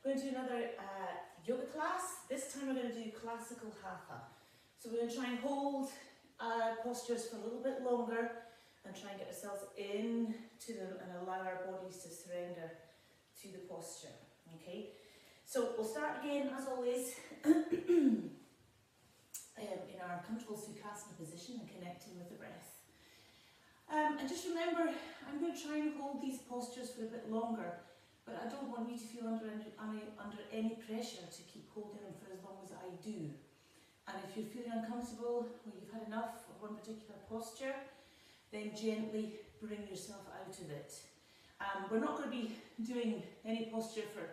We're going to do another yoga class. This time we're going to do classical Hatha. So we're going to try and hold postures for a little bit longer and try and get ourselves into them and allow our bodies to surrender to the posture. Okay, so we'll start again as always in our comfortable Sukhasana position and connecting with the breath. And just remember, I'm going to try and hold these postures for a bit longer, but I don't want you to feel under any pressure to keep holding them for as long as I do. And if you're feeling uncomfortable or you've had enough of one particular posture, then gently bring yourself out of it. We're not going to be doing any posture for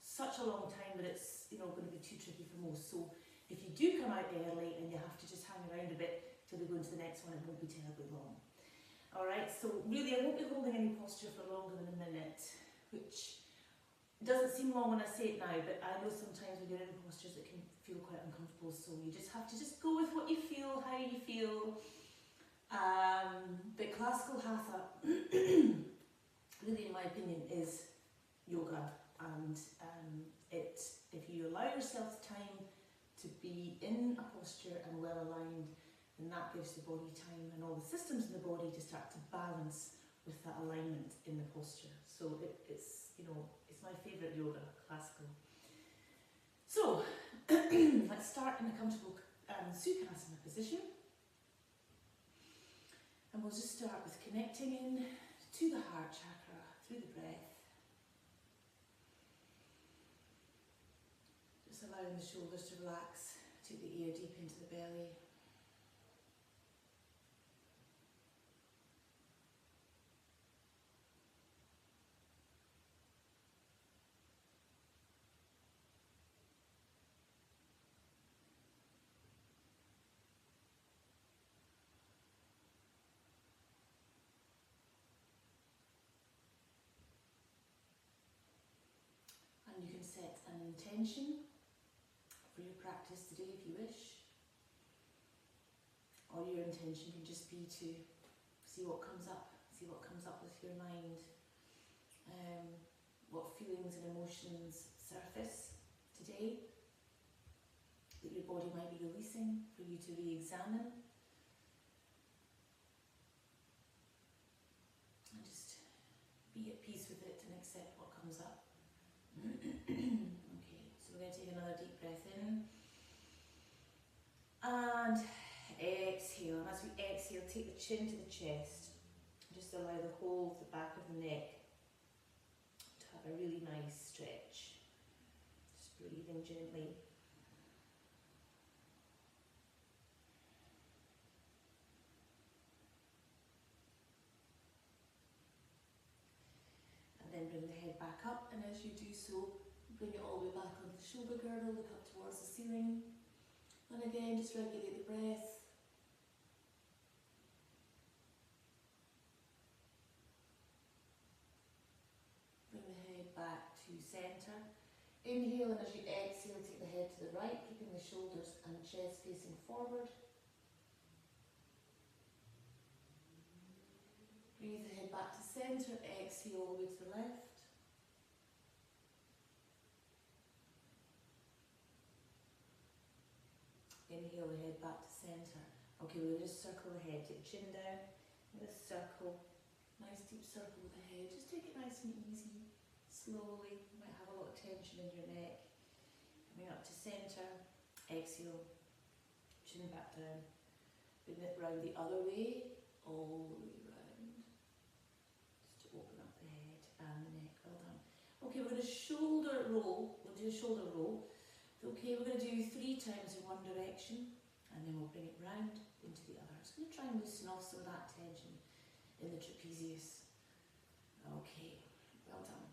such a long time that it's going to be too tricky for most. So if you do come out early and you have to just hang around a bit till we go into the next one, it won't be terribly long. Alright, so really I won't be holding any posture for longer than a minute, which doesn't seem long when I say it now, but I know sometimes when you're in postures it can feel quite uncomfortable, so you just have to just go with what you feel, how you feel. But classical Hatha, really in my opinion, is yoga, and if you allow yourself time to be in a posture and well aligned, then that gives the body time and all the systems in the body to start to balance with that alignment in the posture. So it's my favourite yoga, classical. So let's start in a comfortable Sukhasana position. And we'll just start with connecting in to the heart chakra through the breath. Just allowing the shoulders to relax, take the air deep into the belly. And you can set an intention for your practice today if you wish. Or your intention can just be to see what comes up with your mind. What feelings and emotions surface today that your body might be releasing for you to re-examine. And just be at peace with it and accept what comes up. Okay, so we're going to take another deep breath in and exhale. And as we exhale, take the chin to the chest. Just allow the whole of the back of the neck to have a really nice stretch. Just breathing gently. And then bring the head back up, and as you do so, bring it all the way back onto the shoulder girdle, look up towards the ceiling. And again, just regulate the breath. Bring the head back to centre. Inhale, and as you exhale, take the head to the right, keeping the shoulders and chest facing forward. Breathe the head back to centre, exhale all the way to the left. Inhale the head back to centre. Okay, we'll just circle the head, take the chin down, and just circle. Nice deep circle with the head. Just take it nice and easy, slowly. You might have a lot of tension in your neck. Coming up to centre, exhale, chin back down. Bring it round the other way, all the way round. Just to open up the head and the neck. Well done. Okay, we're going to shoulder roll. We'll do a shoulder roll. Okay, we're going to do 3 times in one direction, and then we'll bring it round into the other. Just going to try and loosen off some of that tension in the trapezius. Okay, well done.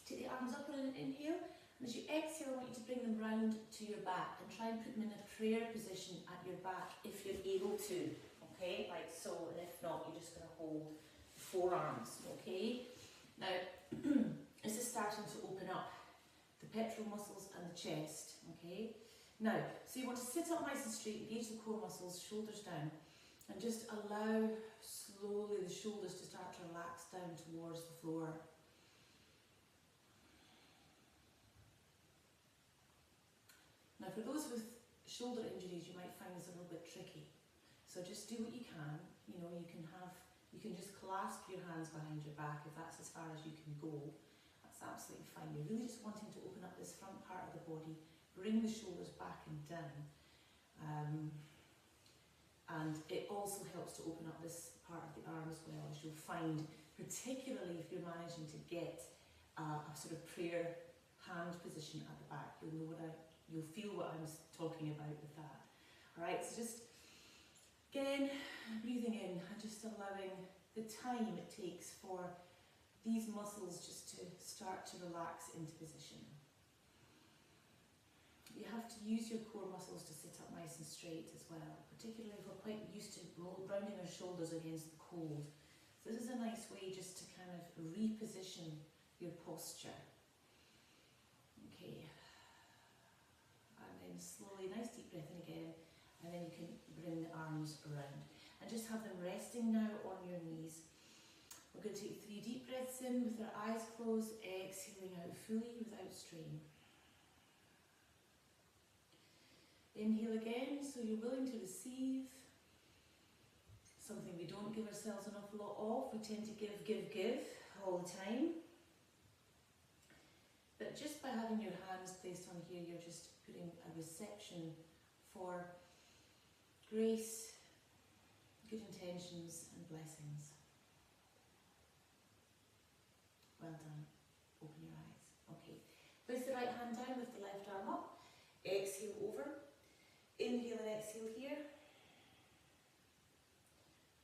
Take the arms up on an inhale, and as you exhale, I want you to bring them round to your back and try and put them in a prayer position at your back if you're able to. Okay, like so, and if not, you're just going to hold the forearms. Okay, now this is starting to open up the pectoral muscles and the chest. Okay, now, so you want to sit up nice and straight, engage the core muscles, shoulders down, and just allow slowly the shoulders to start to relax down towards the floor. shoulder injuries, you might find this a little bit tricky. So just do what you can. You know, you can just clasp your hands behind your back if that's as far as you can go. That's absolutely fine. You're really just wanting to open up this front part of the body, bring the shoulders back and down. And it also helps to open up this part of the arm as well, as you'll find, particularly if you're managing to get a sort of prayer hand position at the back. You'll feel what I'm talking about with that. Alright, so just again, breathing in and just allowing the time it takes for these muscles just to start to relax into position. You have to use your core muscles to sit up nice and straight as well, particularly if we're quite used to rounding our shoulders against the cold. So this is a nice way just to kind of reposition your posture. Okay, and then slowly, nice deep breath in again, and then you can bring the arms around. And just have them resting now on your knees. We're going to take 3 deep breaths in with our eyes closed, exhaling out fully without strain. Inhale again, so you're willing to receive. Something we don't give ourselves an awful lot of. We tend to give all the time. But just by having your hands placed on here, you're just putting a reception for grace, good intentions and blessings. Well done. Open your eyes. Okay. Place the right hand down with the left arm up. Exhale over. Inhale and exhale here.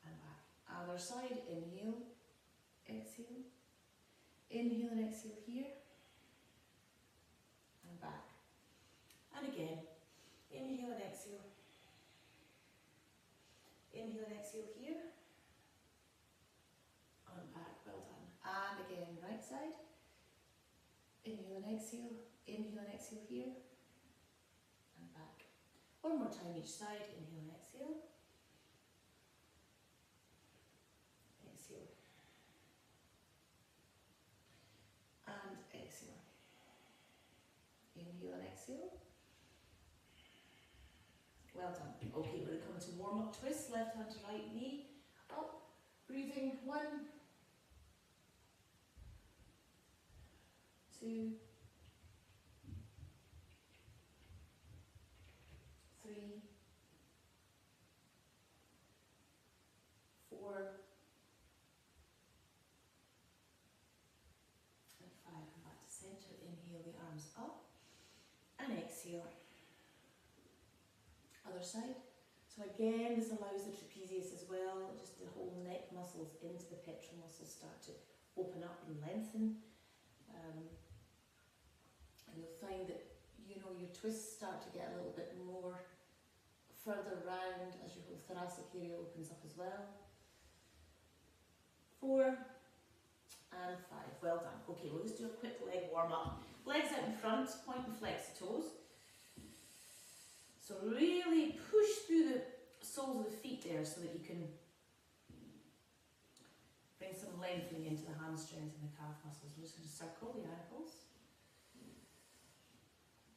And back. Other side. Inhale. Exhale. Inhale and exhale here. And back. And again. Inhale and exhale. Inhale and exhale here. And back. Well done. And again, right side. Inhale and exhale. Inhale and exhale here. And back. One more time each side. Inhale and exhale. Exhale. And exhale. Inhale and exhale. Well done. Okay, we're going to come to warm-up twist. Left hand to right knee. Up. Breathing. 1, 2, 3, 4, and 5. Come back to center. Inhale the arms up and exhale. Other side. So again, this allows the trapezius as well, just the whole neck muscles into the pectoral muscles start to open up and lengthen. And you'll find that, you know, your twists start to get a little bit more further round as your whole thoracic area opens up as well. 4 and 5. Well done. Okay, we'll just do a quick leg warm up. Legs out in front, point and flex the toes. So really push through the soles of the feet there so that you can bring some lengthening into the hamstrings and the calf muscles. We're just going to circle the ankles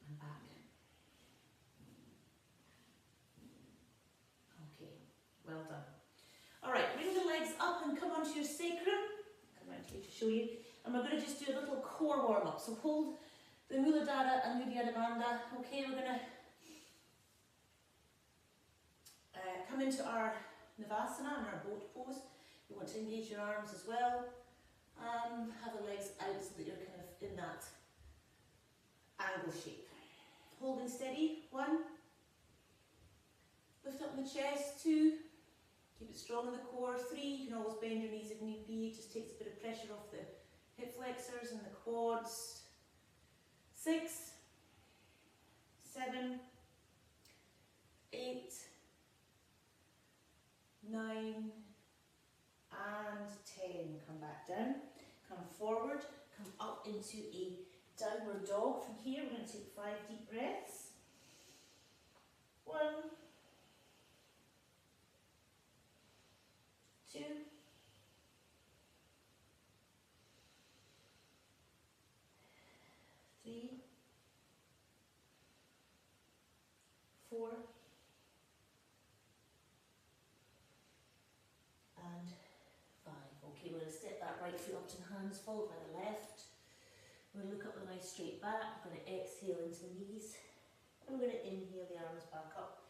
and back. Okay, well done. Alright, bring the legs up and come onto your sacrum. Come around here to show you. And we're going to just do a little core warm up. So hold the Muladhara and Uddiyana Bandha. Okay, we're going to come into our Navasana and our boat pose. You want to engage your arms as well. Have the legs out so that you're kind of in that angle shape. Holding steady. 1. Lift up in the chest. 2. Keep it strong in the core. 3. You can always bend your knees if need be. It just takes a bit of pressure off the hip flexors and the quads. 6. 7. 8. 9 and 10. Come back down, come forward, come up into a downward dog. From here we're going to take 5 deep breaths. 1, 2, 3, 4, up to the hands, followed by the left. We're going to look up with a nice straight back. We're going to exhale into the knees. And we're going to inhale the arms back up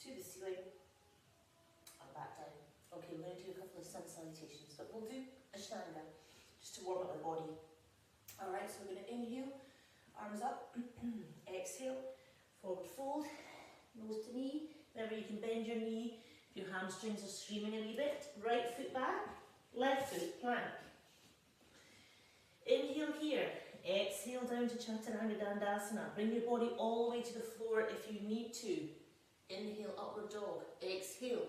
to the ceiling and back down. Okay, we're going to do a couple of sun salutations, but we'll do Ashtanga just to warm up the body. Alright, so we're going to inhale, arms up, exhale, forward fold, nose to knee. Remember, you can bend your knee if your hamstrings are screaming a wee bit. Right foot back, left foot plank. Inhale here, exhale down to Chaturanga Dandasana. Bring your body all the way to the floor if you need to. Inhale, upward dog. Exhale,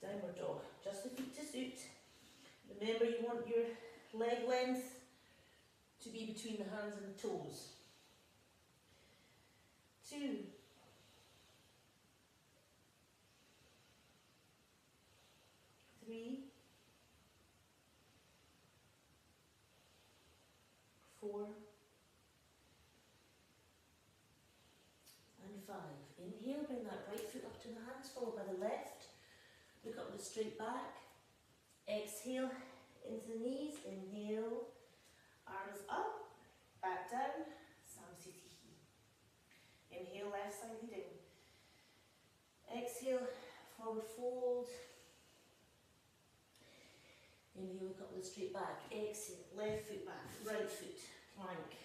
downward dog. Just the feet to suit. Remember, you want your leg length to be between the hands and the toes. 2. 3. 4. And 5. Inhale, bring that right foot up to the hands, followed by the left. Look up with a straight back. Exhale into the knees. Inhale, arms up, back down, Samsitihi. Inhale, left side leading. Exhale, forward fold. Inhale, look up with a straight back. Exhale, left foot back, right foot, plank.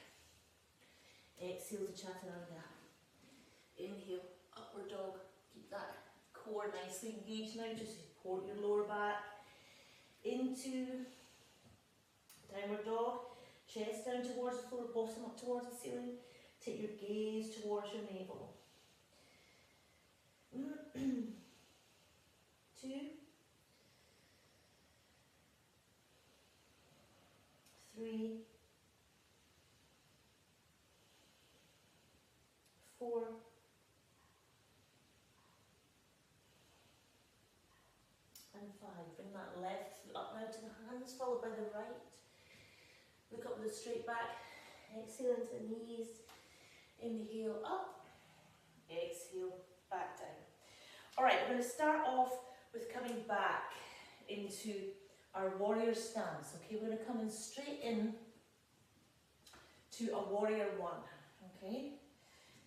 Exhale to Chaturanga. Inhale, upward dog. Keep that core nicely engaged now. Just support your lower back. Into downward dog. Chest down towards the floor, bottom up towards the ceiling. Take your gaze towards your navel. 2. 3. 4. And 5. Bring that left foot up now to the hands, followed by the right. Look up with a straight back. Exhale into the knees. Inhale up. Exhale back down. Alright, we're going to start off with coming back into our warrior stance. Okay, we're going to come in straight in to a warrior 1. Okay,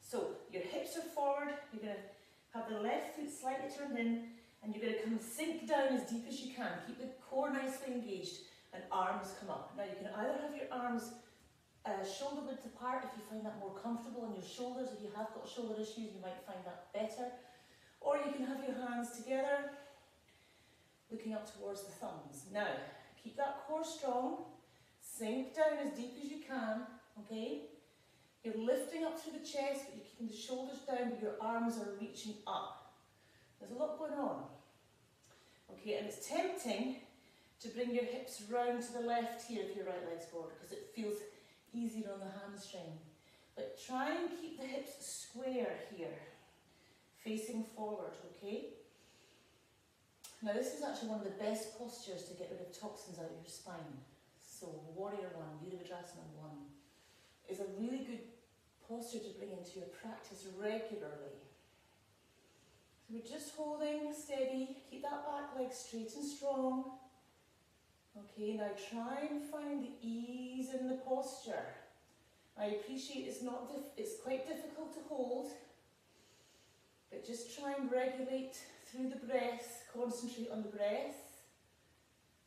so your hips are forward. You're going to have the left foot slightly turned in, and you're going to come and sink down as deep as you can. Keep the core nicely engaged, and arms come up. Now you can either have your arms shoulder width apart if you find that more comfortable on your shoulders. If you have got shoulder issues, you might find that better. Or you can have your hands together, looking up towards the thumbs. Now, keep that core strong. Sink down as deep as you can, okay? You're lifting up through the chest, but you're keeping the shoulders down, but your arms are reaching up. There's a lot going on. Okay, and it's tempting to bring your hips round to the left here if your right leg's forward, because it feels easier on the hamstring. But try and keep the hips square here, facing forward, okay? Now this is actually one of the best postures to get rid of toxins out of your spine. So Warrior 1, Virabhadrasana 1, is a really good posture to bring into your practice regularly. So we're just holding steady, keep that back leg straight and strong. Okay, now try and find the ease in the posture. I appreciate it's quite difficult to hold, but just try and regulate through the breath, concentrate on the breath,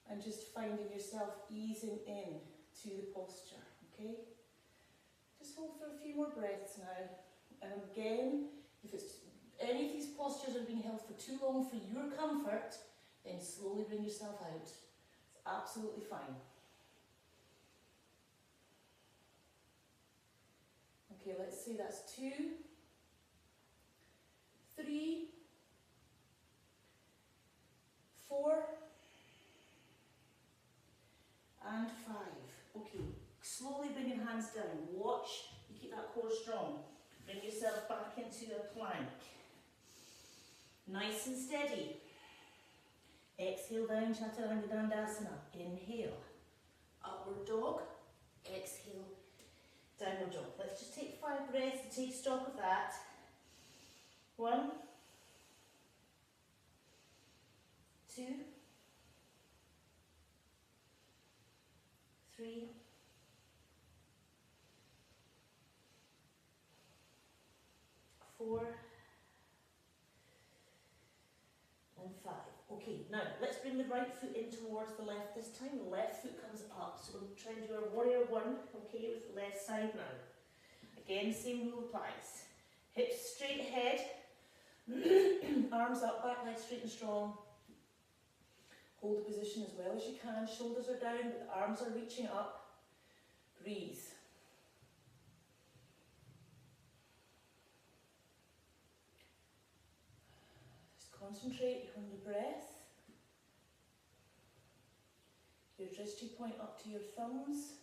and just finding yourself easing in to the posture, okay? Just hold for a few more breaths now. And again, if any of these postures are being held for too long for your comfort, then slowly bring yourself out. It's absolutely fine. Okay, let's say that's 2, 3, 4, and 5. Okay, slowly bring your hands down. Watch, you keep that core strong. Bring yourself back into a plank. Nice and steady. Exhale down, Chaturanga Dandasana. Inhale, upward dog. Exhale, downward dog. Let's just take 5 breaths to take stock of that. 1, 2, 3, four, and 5. Okay, now let's bring the right foot in towards the left this time. The left foot comes up, so we'll try and do our warrior 1, okay, with the left side now. Again, same rule applies. Hips straight ahead, arms up, back leg straight and strong. Hold the position as well as you can. Shoulders are down, but the arms are reaching up. Breathe. Just concentrate on the breath. Your drishti point up to your thumbs.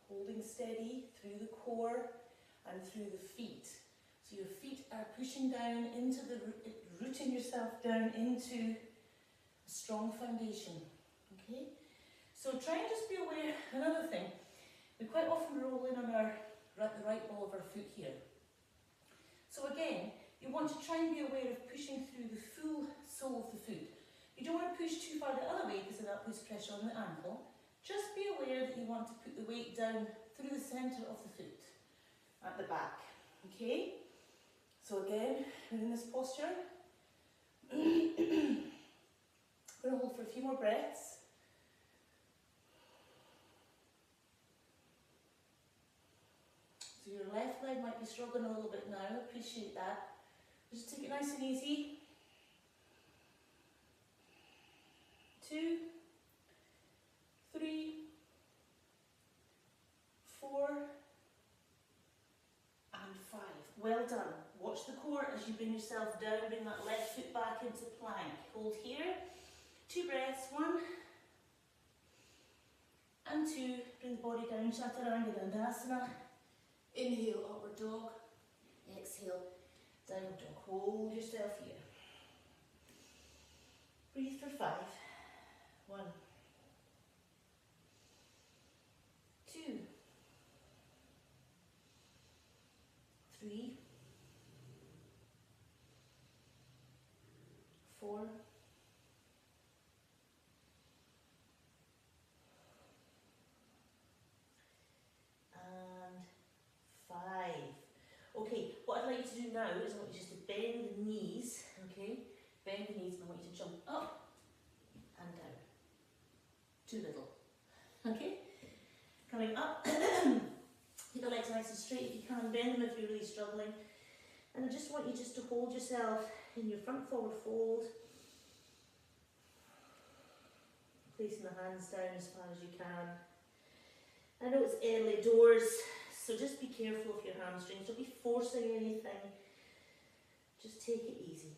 Holding steady through the core and through the feet. So your feet are pushing down into the, rooting yourself down into a strong foundation. Okay? So try and just be aware, another thing, we quite often roll in on the right ball of our foot here. So again, you want to try and be aware of pushing through the full sole of the foot. You don't want to push too far the other way because that puts pressure on the ankle. Just be aware that you want to put the weight down through the centre of the foot at the back. Okay? So again, we're in this posture. We're going to hold for a few more breaths. So your left leg might be struggling a little bit now, appreciate that. Just take it nice and easy. 2, 3, 4, and 5. Well done. Watch the core as you bring yourself down, bring that left foot back into plank. Hold here. 2 breaths, 1 and 2. Bring the body down, Chaturanga Dandasana. Inhale, upward dog. Exhale, downward dog. Hold yourself here. Breathe for 5. 1, 2, 3, 4, and 5. Okay, what I'd like you to do now is I want you just to bend the knees, okay? Bend the knees and I want you to jump up and down. Too little. Okay? Coming up, keep the legs nice and straight if you can, bend them if you're really struggling. And I just want you just to hold yourself in your front forward fold. Placing the hands down as far as you can. I know it's early doors, so just be careful of your hamstrings. Don't be forcing anything. Just take it easy.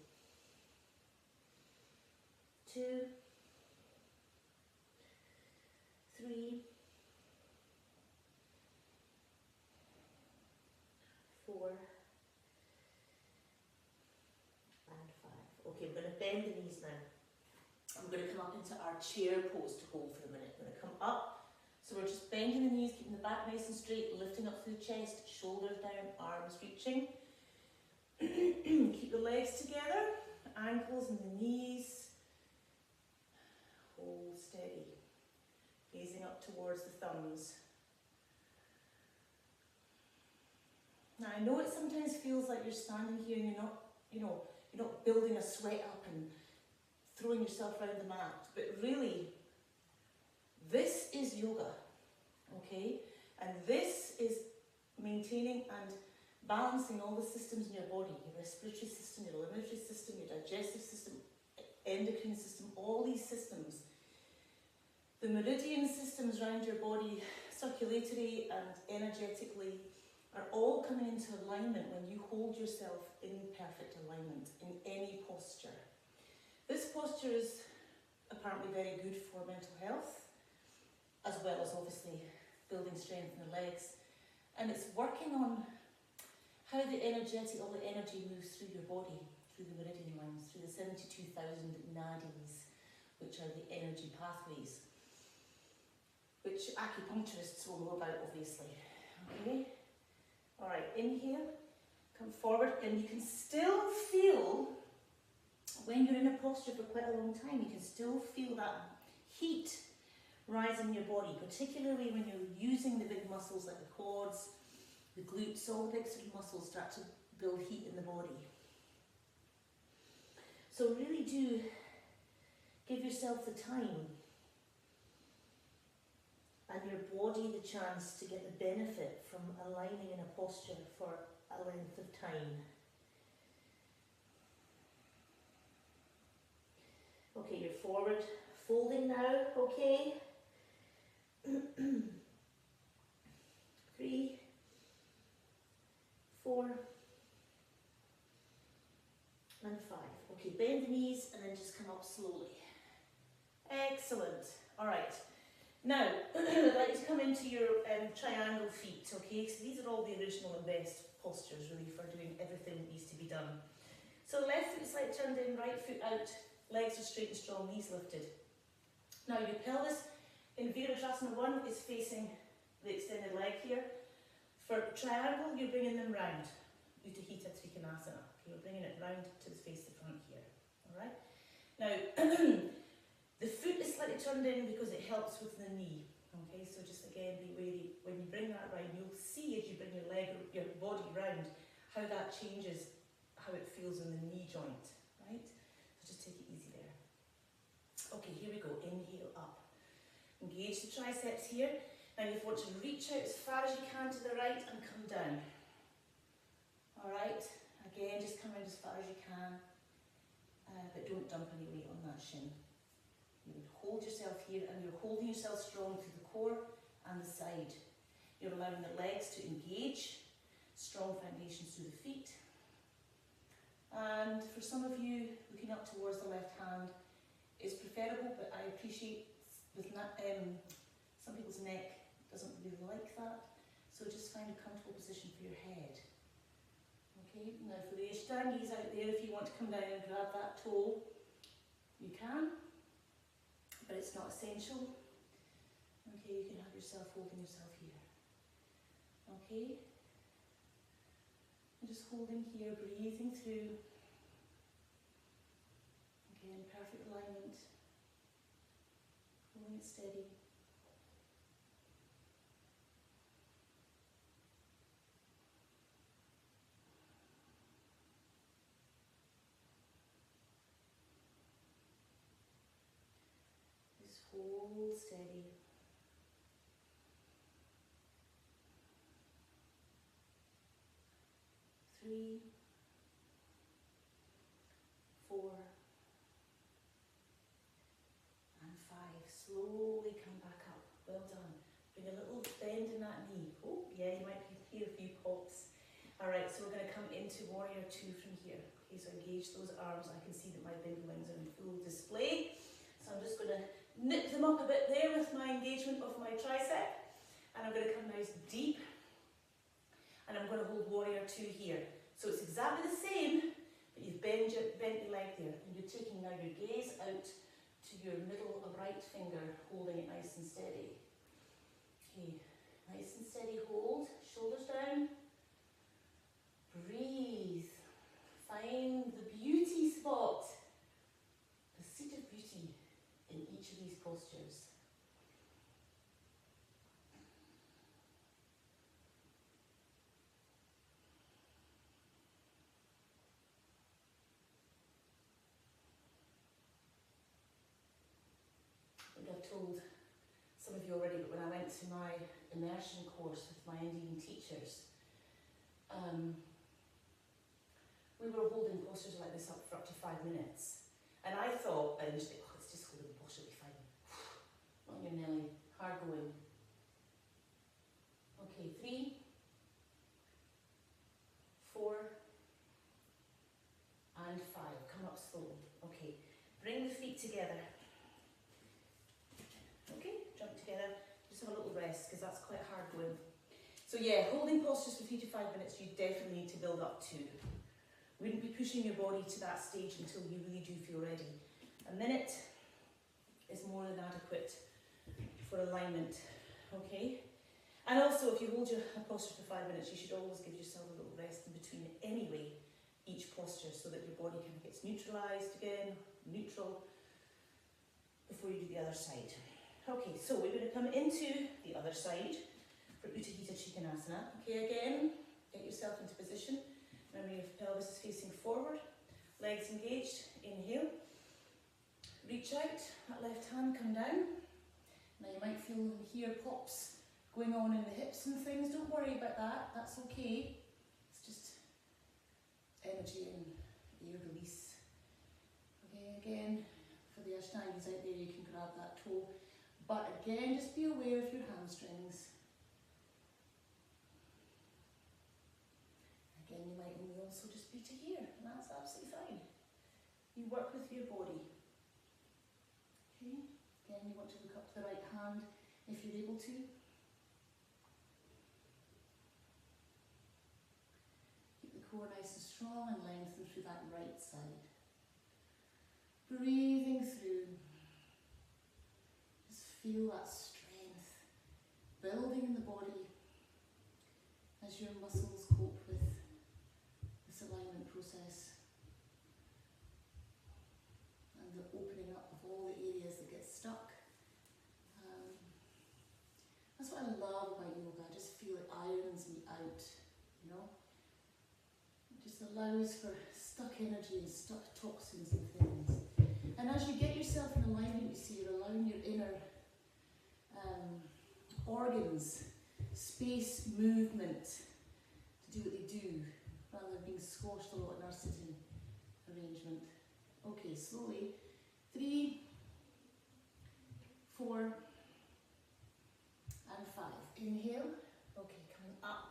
2, 3, 4, and 5. Okay, we're going to bend the knees now. We're going to come up into our chair pose to hold for a minute. We're going to come up. So we're just bending the knees, keeping the back nice and straight, lifting up through the chest, shoulders down, arms reaching. Keep the legs together, ankles and the knees. Hold steady. Gazing up towards the thumbs. Now I know it sometimes feels like you're standing here and you're not building a sweat up and throwing yourself around the mat, but really, this is yoga, okay? And this is maintaining and balancing all the systems in your body, your respiratory system, your eliminatory system, your digestive system, endocrine system, all these systems. The meridian systems around your body, circulatory and energetically, are all coming into alignment when you hold yourself in perfect alignment in any posture. This posture is apparently very good for mental health, as well as obviously building strength in the legs. And it's working on how all the energy moves through your body, through the meridian lines, through the 72,000 nadis, which are the energy pathways, which acupuncturists will know about, obviously. Okay? Alright, inhale, come forward, and you can still feel, when you're in a posture for quite a long time, you can still feel that heat rise in your body, particularly when you're using the big muscles like the quads, the glutes, all the big sort of muscles start to build heat in the body. So really do give yourself the time and your body the chance to get the benefit from aligning in a posture for a length of time. Okay, you're forward folding now, okay? 3, 4, and 5. Okay, bend the knees and then just come up slowly. Excellent. All right. Now, I'd like to come into your triangle feet, okay? So these are all the original and best postures, really, for doing everything that needs to be done. So left foot slightly turned in, right foot out, legs are straight and strong, knees lifted. Now your pelvis in Virajasana 1 is facing the extended leg here. For triangle, you're bringing them round. Utthita Trikonasana. Okay, you're bringing it round to face the front here. All right? Now, the foot is slightly turned in because it helps with the knee. Okay, so just again be wary when you bring that round. You'll see as you bring your leg, your body round, how that changes, how it feels in the knee joint. Right? So just take it easy there. Okay, here we go. Inhale up. Engage the triceps here. Now you want to reach out as far as you can to the right and come down. All right. Again, just come around as far as you can, but don't dump any weight on that shin. You would hold yourself here, and you're holding yourself strong through the core and the side. You're allowing the legs to engage, strong foundations through the feet. And for some of you, looking up towards the left hand is preferable, but I appreciate with some people's neck doesn't really like that. So just find a comfortable position for your head. Okay, now for the Ashtangi's out there, if you want to come down and grab that toe, you can, but it's not essential. Okay, you can have yourself holding yourself here. Okay, and just holding here, breathing through. Again, perfect alignment, holding it steady. Hold steady. 3, 4, and 5. Slowly come back up. Well done. Bring a little bend in that knee. Oh, yeah, you might hear a few pops. Alright, so we're going to come into Warrior 2 from here. Okay, so engage those arms. I can see that my big wings are in full display. So I'm just going to nip them up a bit there with my engagement of my tricep. And I'm going to come nice deep. And I'm going to hold Warrior 2 here. So it's exactly the same, but you've bent your leg there. And you're taking now your gaze out to your middle right finger, holding it nice and steady. Okay, nice and steady hold. Shoulders down. Breathe. Find the beauty spot. The seat of beauty in each of these postures. I think I've told some of you already, but when I went to my immersion course with my Indian teachers, we were holding postures like this up for up to 5 minutes. And I thought, initially, oh, it's just holding the posture, it'll be fine. On your Nelly, hard going. Okay, 3, 4, and 5. Come up slowly. Okay, bring the feet together. Okay, jump together. Just have a little rest, because that's quite hard going. So yeah, holding postures for 3 to 5 minutes, you definitely need to build up to. Wouldn't be pushing your body to that stage until you really do feel ready. A minute is more than adequate for alignment, okay? And also, if you hold your posture for 5 minutes, you should always give yourself a little rest in between anyway, each posture, so that your body kind of gets neutralised again, neutral, before you do the other side. Okay, so we're going to come into the other side for Utthita Trikonasana. Okay, again, get yourself into position. Remember your pelvis is facing forward, legs engaged. Inhale. Reach out, that left hand come down. Now you might feel here pops going on in the hips and things. Don't worry about that, that's okay. It's just energy and air release. Okay, again, for the Ashtangis out there, you can grab that toe. But again, just be aware of your hamstrings. Again, you might only also just be to here, and that's absolutely fine. You work with your body. Okay, again, you want to look up to the right hand if you're able to. Keep the core nice and strong and lengthen through that right side. Breathing through. Just feel that strength building in the body as your muscles cope with this alignment process and the opening up of all the areas that get stuck. That's what I love about yoga. I just feel it irons me out, you know? It just allows for stuck energy and stuck toxins and things. And as you get yourself in alignment, you see you're allowing your inner organs, space, movement to do what they do, rather than being squashed a lot in our sitting arrangement. Okay, slowly. 3, 4, and 5. Inhale. Okay, coming up.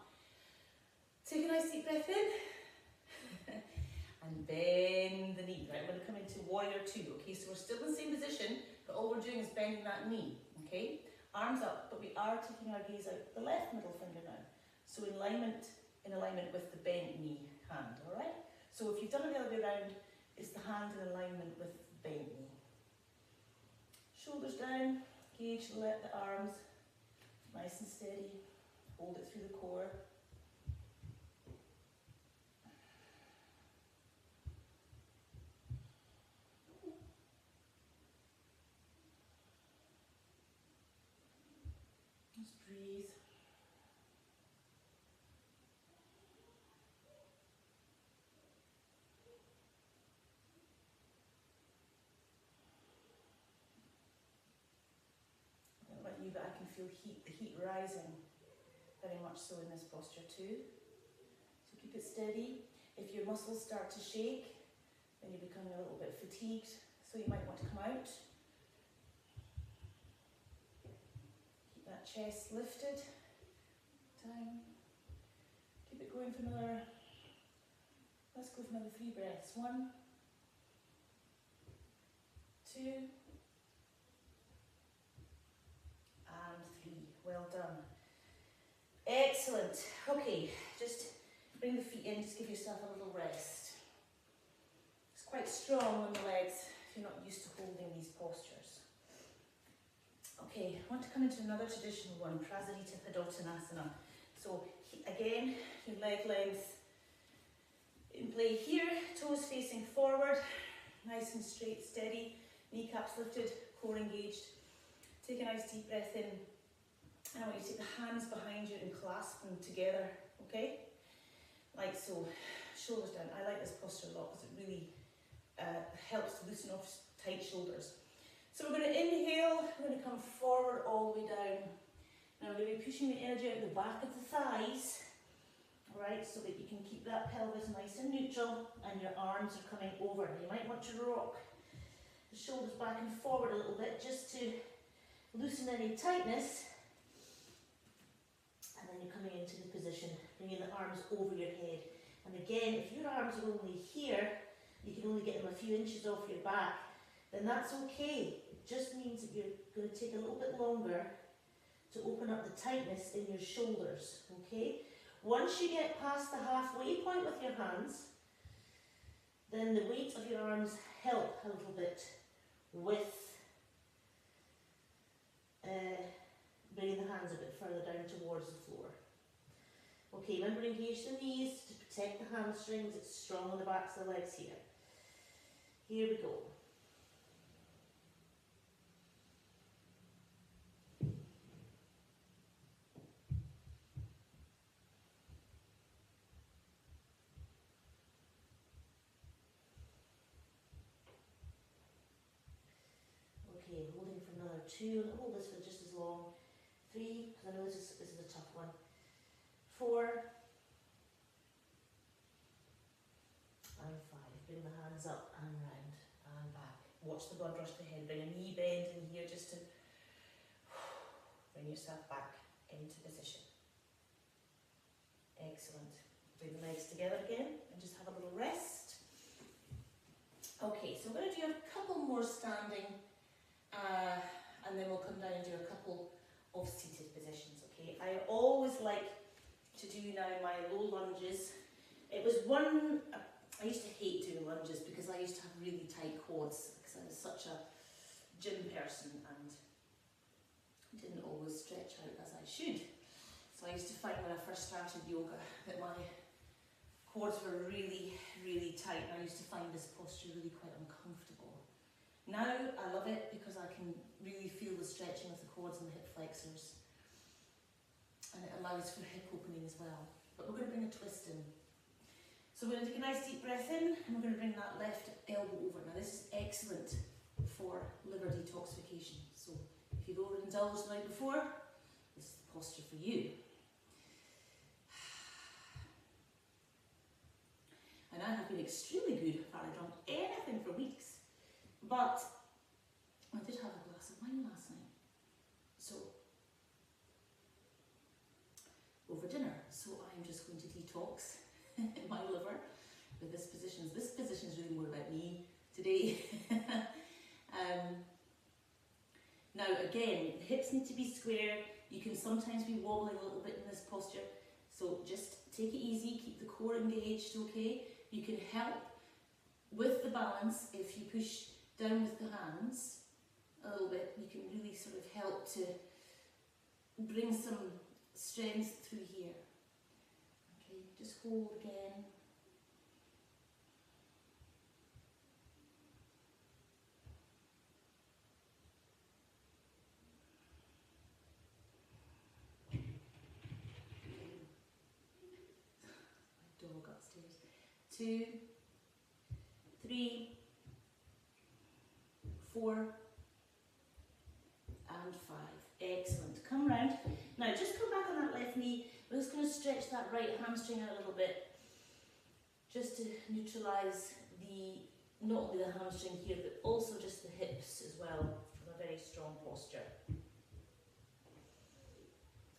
Take a nice deep breath in. And bend the knee. Right, we're going to come into warrior 2. Okay, so we're still in the same position, but all we're doing is bending that knee. Okay, arms up, but we are taking our gaze out the left middle finger now. So in alignment with the bent knee hand. All right. So if you've done it the other way around, it's the hand in alignment with the bent knee. Shoulders down. Gauge the arms. Nice and steady. Hold it through the core. Just breathe. I don't know about you, but I can feel the heat rising very much so in this posture too. So keep it steady. If your muscles start to shake, then you're becoming a little bit fatigued, so you might want to come out. Keep that chest lifted. Down. Keep it going for another, let's go for another 3 breaths. 1, 2, and 3. Well done. Excellent. Okay, just bring the feet in, just give yourself a little rest. It's quite strong on the legs if you're not used to holding these postures. Okay, I want to come into another traditional one, Prasarita Padottanasana. So again, your leg length in play here, toes facing forward, nice and straight, steady, kneecaps lifted, core engaged. Take a nice deep breath in. And I want you to take the hands behind you and clasp them together, okay? Like so, shoulders down. I like this posture a lot because it really helps to loosen off tight shoulders. So we're going to inhale, we're going to come forward all the way down. Now we're going to be pushing the energy out the back of the thighs, alright, so that you can keep that pelvis nice and neutral and your arms are coming over. You might want to rock the shoulders back and forward a little bit just to loosen any tightness. And then you're coming into the position, bringing the arms over your head. And again, if your arms are only here, you can only get them a few inches off your back, then that's okay. It just means that you're going to take a little bit longer to open up the tightness in your shoulders, okay? Once you get past the halfway point with your hands, then the weight of your arms help a little bit with bringing the hands a bit further down towards the floor. Okay, remember engage the knees to protect the hamstrings. It's strong on the backs of the legs here. Here we go. 2, and hold this for just as long. 3, because I know this is a tough one. 4, and 5. Bring the hands up and round and back. Watch the blood rush to the head. Bring a knee bend in here just to bring yourself back into position. Excellent. Bring the legs together again and just have a little rest. Okay, so I'm going to do a couple more standing and then we'll come down and do a couple of seated positions, okay? I always like to do now my low lunges. It was one, I used to hate doing lunges because I used to have really tight quads because I was such a gym person and didn't always stretch out as I should. So I used to find when I first started yoga that my quads were really, really tight and I used to find this posture really quite uncomfortable. Now I love it because I can really feel the stretching of the quads and the hip flexors and it allows for hip opening as well. But we're going to bring a twist in. So we're going to take a nice deep breath in and we're going to bring that left elbow over. Now this is excellent for liver detoxification. So if you've overindulged the night before, this is the posture for you. And I have been extremely good, I've hardly drunk anything for weeks. But I did have a glass of wine last night. So, over dinner. So I'm just going to detox my liver with this position. This position is really more about me today. Now again, the hips need to be square. You can sometimes be wobbling a little bit in this posture. So just take it easy, keep the core engaged, okay? You can help with the balance if you push down with the hands a little bit. You can really sort of help to bring some strength through here. Okay, just hold again. My dog upstairs. 2, 3, 4, and 5. Excellent. Come round. Now just come back on that left knee. We're just going to stretch that right hamstring out a little bit just to neutralise not only the hamstring here but also just the hips as well from a very strong posture.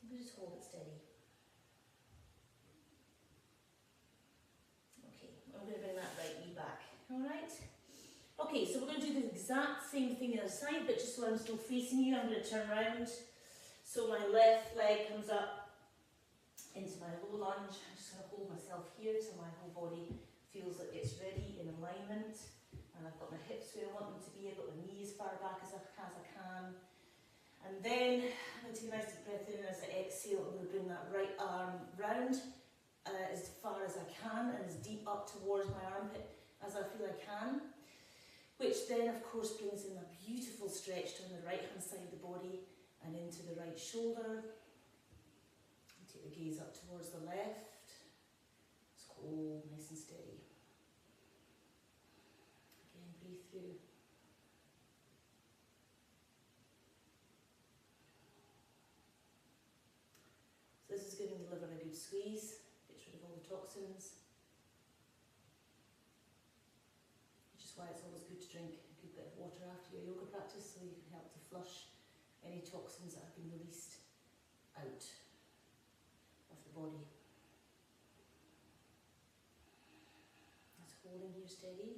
We'll just hold it steady. Okay, I'm going to bring that right knee back. Alright? Okay, so we're going to do the exact same thing the other side, but just so I'm still facing you, I'm going to turn around. So my left leg comes up into my low lunge. I'm just going to hold myself here so my whole body feels like it's ready in alignment. And I've got my hips where I want them to be. I've got my knees far back as I can. And then I'm going to take a nice deep breath in, and as I exhale, I'm going to bring that right arm round as far as I can and as deep up towards my armpit as I feel I can. Which then of course brings in a beautiful stretch down the right hand side of the body and into the right shoulder. And take the gaze up towards the left. Just hold nice and steady. Again, breathe through. So this is giving the liver a good squeeze, gets rid of all the toxins. Why it's always good to drink a good bit of water after your yoga practice so you can help to flush any toxins that have been released out of the body. Just holding here steady.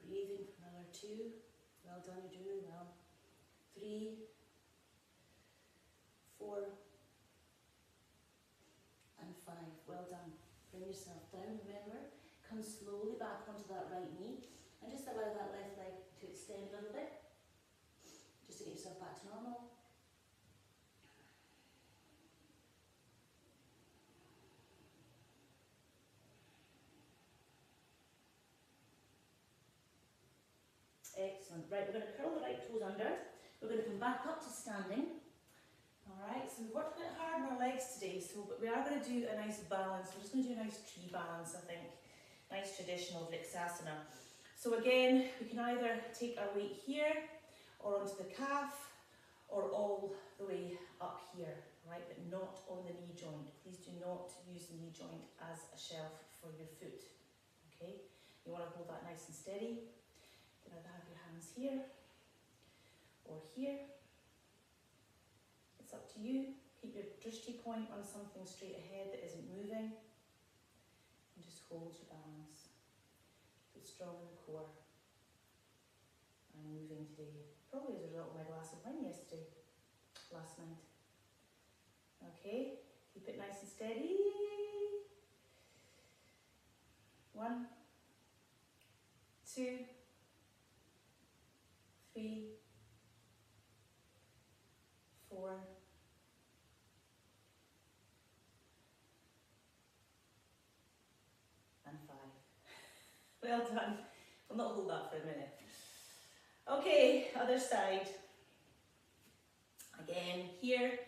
Breathing for another 2. Well done, you're doing well. 3, 4, and 5. Well done. Bring yourself down, remember. Come slowly back onto that right knee and just allow that left leg to extend a little bit. Just to get yourself back to normal. Excellent. Right, we're going to curl the right toes under. We're going to come back up to standing. Alright, so we've worked a bit hard on our legs today, but we are going to do a nice balance. We're just going to do a nice tree balance, I think. Nice traditional Vrksasana. So again, we can either take our weight here, or onto the calf, or all the way up here, right, but not on the knee joint. Please do not use the knee joint as a shelf for your foot, okay? You want to hold that nice and steady. You can either have your hands here, or here. It's up to you. Keep your drishti point on something straight ahead that isn't moving, and just hold your balance. Keep it strong in the core. I'm moving today, probably as a result of my glass of wine last night. Okay, keep it nice and steady. 1, 2, 3, 4, and 5. Well done. We'll not hold that for a minute. Okay, other side. Again, here,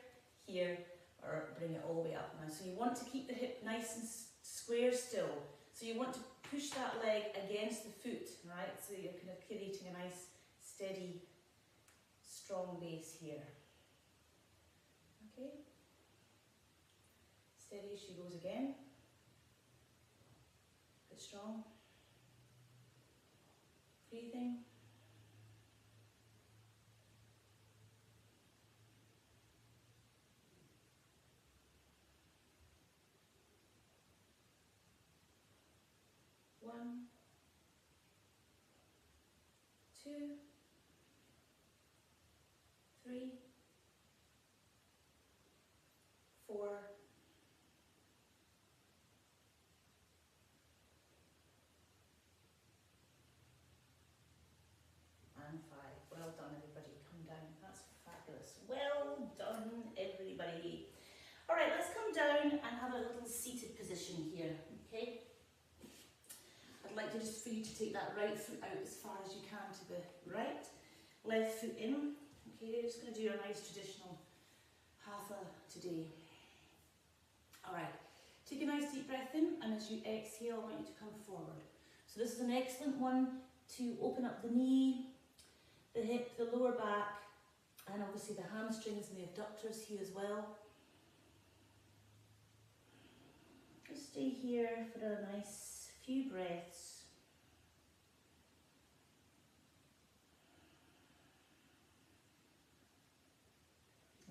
here, or bring it all the way up now. So you want to keep the hip nice and square still. So you want to push that leg against the foot, right? So you're kind of creating a nice, steady, strong base here. Okay. Steady as she goes again. Bit strong. Breathing. One, 2, 3, 4, and 5. Well done, everybody. Come down. That's fabulous. Well done, everybody. All right, let's come down and have a little seated position here, okay? I'd like to just for you to take that right foot out as far as you can to the right, left foot in. Okay, just going to do a nice traditional Hatha today. All right, take a nice deep breath in, and as you exhale, I want you to come forward. So this is an excellent one to open up the knee, the hip, the lower back, and obviously the hamstrings and the abductors here as well. Just stay here for a nice few breaths.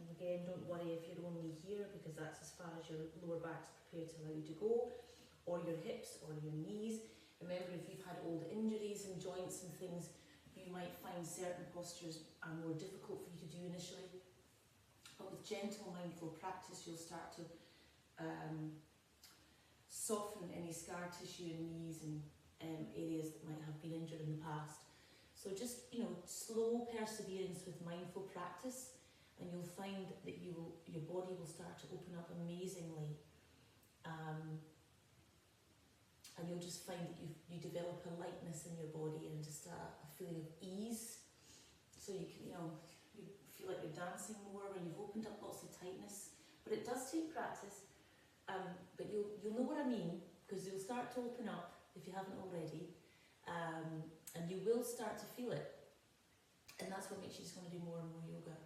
And again, don't worry if you're only here, because that's as far as your lower back's prepared to allow you to go, or your hips or your knees. Remember, if you've had old injuries and joints and things, you might find certain postures are more difficult for you to do initially. But with gentle, mindful practice, you'll start to soften any scar tissue in knees and areas that might have been injured in the past. So just, slow perseverance with mindful practice, and you'll find that your body will start to open up amazingly. And you'll just find that you develop a lightness in your body and just a feeling of ease. So you can, you feel like you're dancing more when you've opened up lots of tightness. But it does take practice. But you'll know what I mean, because you'll start to open up if you haven't already, and you will start to feel it, and that's what makes you just want to do more and more yoga.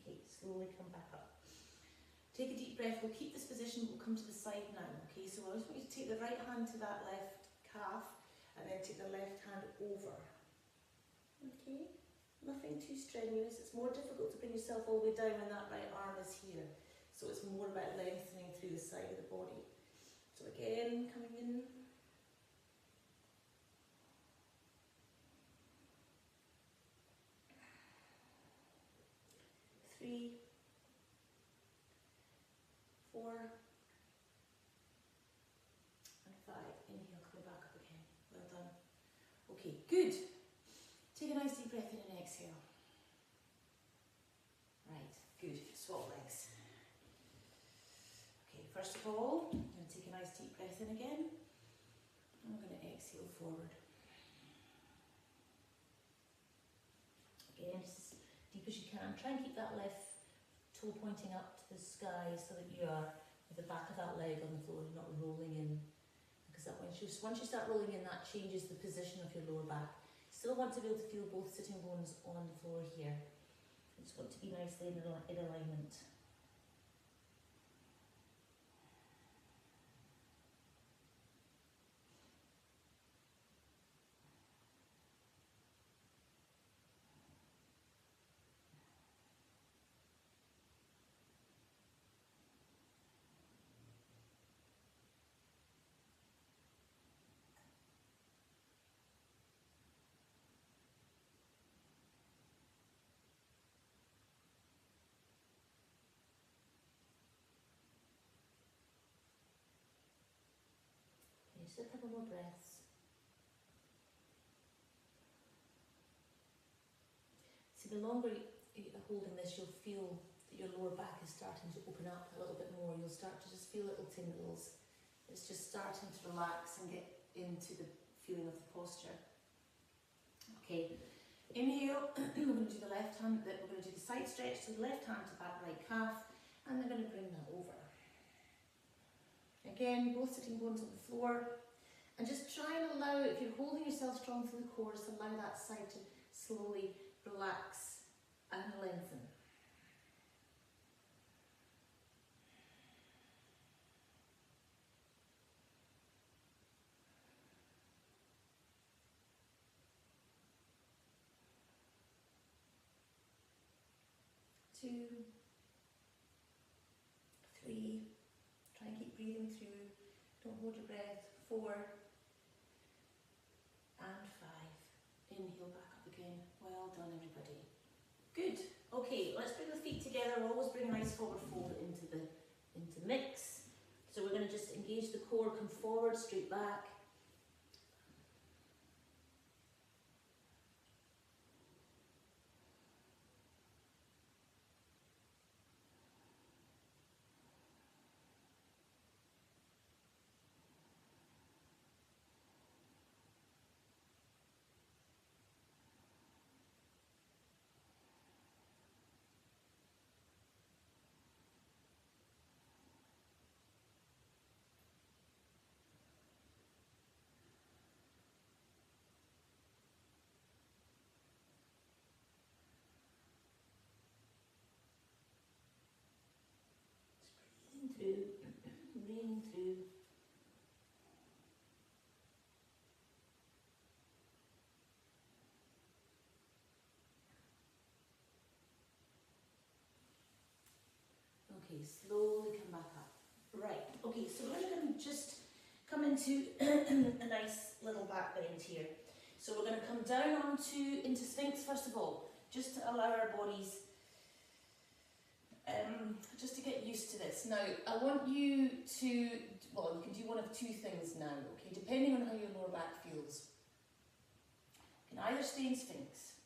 Okay, slowly come back up. Take a deep breath. We'll keep this position. We'll come to the side now. Okay, so I just want you to take the right hand to that left calf, and then take the left hand over. Okay. Nothing too strenuous. It's more difficult to bring yourself all the way down when that right arm is here. So it's more about lengthening through the side of the body. So again, coming in. Three, 4, and 5. Inhale, coming back up again. Well done. Okay, good. Take a nice deep breath in and exhale. Right, good. Swap legs. Okay, first of all, I'm going to take a nice deep breath in again. I'm going to exhale forward. Again, just as deep as you can. Try and keep that left toe pointing up to the sky so that you are with the back of that leg on the floor, not rolling in. Because that once you start rolling in, that changes the position of your lower back. Still want to be able to feel both sitting bones on the floor here. I just want to be nicely in alignment. Okay, just a couple more breaths. See, the longer you're holding this, you'll feel that your lower back is starting to open up a little bit more. You'll start to just feel little tingles. It's just starting to relax and get into the feeling of the posture. Okay, inhale. We're going to do the left hand. We're going to do the side stretch. So the left hand to back right calf, and then going to bring that over. Again, both sitting bones on the floor, and just try and allow, if you're holding yourself strong through the core, just allow that side to slowly relax and lengthen. Two, three, try and keep breathing through, don't hold your breath. 4 and 5. Inhale back up again. Well done, everybody. Good. Okay, let's bring the feet together. We'll always bring a nice forward fold into mix. So we're going to just engage the core, come forward, straight back. Breathing through. Okay, slowly come back up. Right, okay, so we're going to just come into a nice little back bend here. So we're going to come down into Sphinx first of all, just to allow our bodies just to get used to this. Now, I want you to, well, you can do one of two things now, okay, depending on how your lower back feels. You can either stay in Sphinx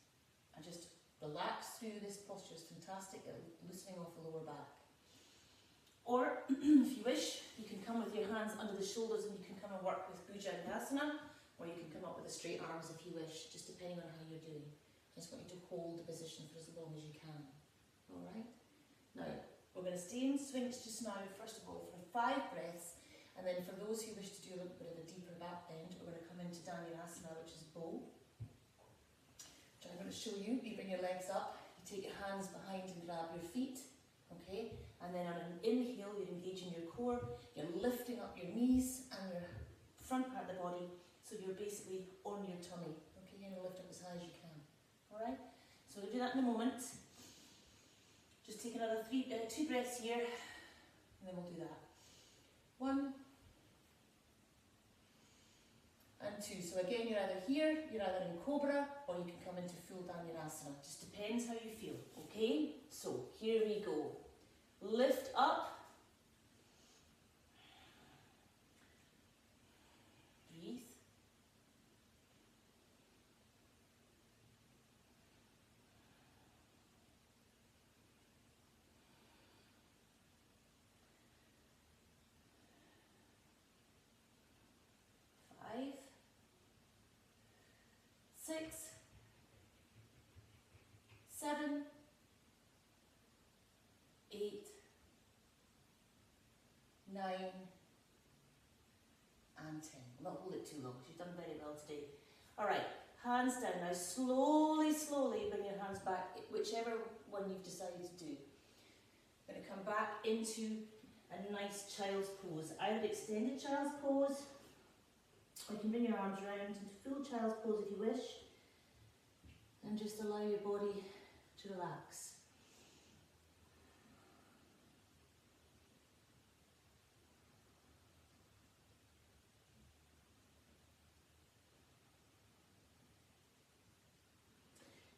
and just relax through this posture. It's fantastic at loosening off the lower back. Or, if you wish, you can come with your hands under the shoulders and you can come and work with Bhujangasana, or you can come up with the straight arms if you wish, just depending on how you're doing. I just want you to hold the position for as long as you can. Alright? Now, we're going to stay in Sphinx just now, first of all, for 5 breaths, and then for those who wish to do a little bit of a deeper back bend, we're going to come into Dhanurasana, which is bow. Which I'm going to show you. You bring your legs up, you take your hands behind and grab your feet, okay? And then on an inhale, you're engaging your core, you're lifting up your knees and your front part of the body, so you're basically on your tummy, okay? You're going to lift up as high as you can, alright? So we'll do that in a moment. Just take another 2 breaths here, and then we'll do that. 1 and 2. So again, you're either here, you're either in Cobra, or you can come into full Dhanurasana. Just depends how you feel, okay? So here we go. Lift up. Breathe. Five. 9 and 10. I'll not hold it too long because you've done very well today. Alright, hands down. Now slowly, slowly bring your hands back, whichever one you've decided to do. Going to come back into a nice child's pose. Either extended child's pose, or you can bring your arms around into full child's pose if you wish. And just allow your body to relax.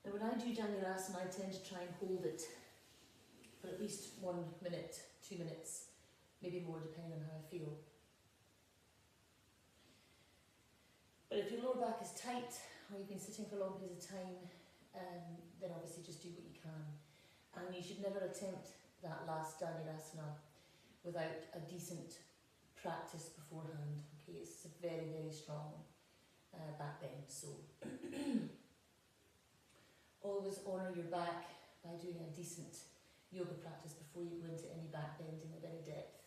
Now when I do Dhanurasana, I tend to try and hold it for at least 1 minute, 2 minutes, maybe more depending on how I feel. But if your lower back is tight, or you've been sitting for long periods of time, then obviously just do what you can. And you should never attempt that last Dhanurasana without a decent practice beforehand. Okay, it's a very, very strong back bend. So always honour your back by doing a decent yoga practice before you go into any back bending of any depth.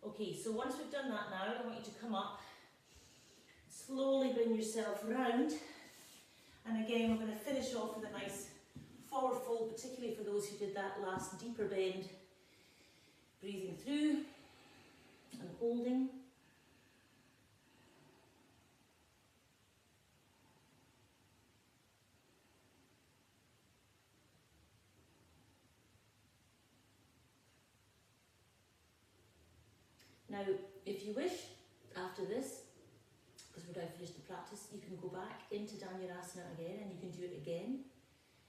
Okay, so once we've done that now, I want you to come up, slowly bring yourself round, and again we're going to finish off with a nice forward fold, particularly for those who did that last deeper bend. Breathing through and holding. Now, if you wish, after this, because we're now finished the practice, you can go back into Dhanurasana again, and you can do it again,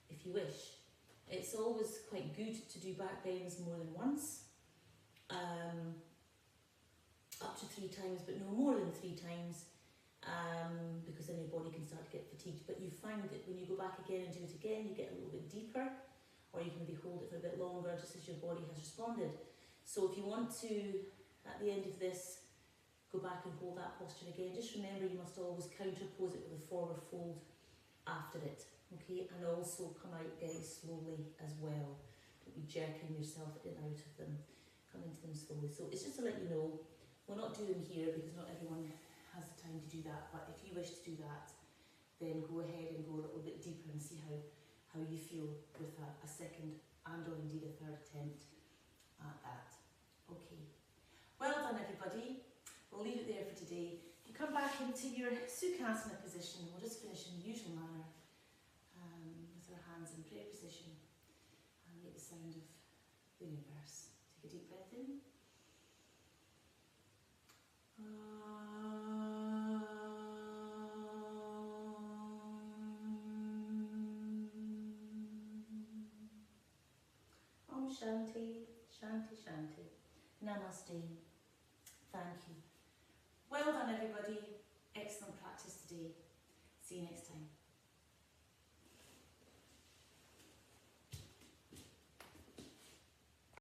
if you wish. It's always quite good to do back bends more than once, up to 3 times, but no more than 3 times, because then your body can start to get fatigued. But you find that when you go back again and do it again, you get a little bit deeper, or you can maybe hold it for a bit longer, just as your body has responded. So if you want to, at the end of this, go back and hold that posture again, just remember you must always counterpose it with a forward fold after it, okay? And also come out very slowly as well. Don't be jerking yourself in and out of them. Come into them slowly. So it's just to let you know, we'll not do them here because not everyone has the time to do that, but if you wish to do that, then go ahead and go a little bit deeper and see how you feel with a second and or indeed a third attempt at that. Okay. Well done everybody. We'll leave it there for today. If you come back into your Sukhasana position, we'll just finish in the usual manner with our hands in prayer position and make the sound of the universe. Take a deep breath in. Om Shanti, Shanti, Shanti. Namaste. Thank you. Well done everybody. Excellent practice today. See you next time.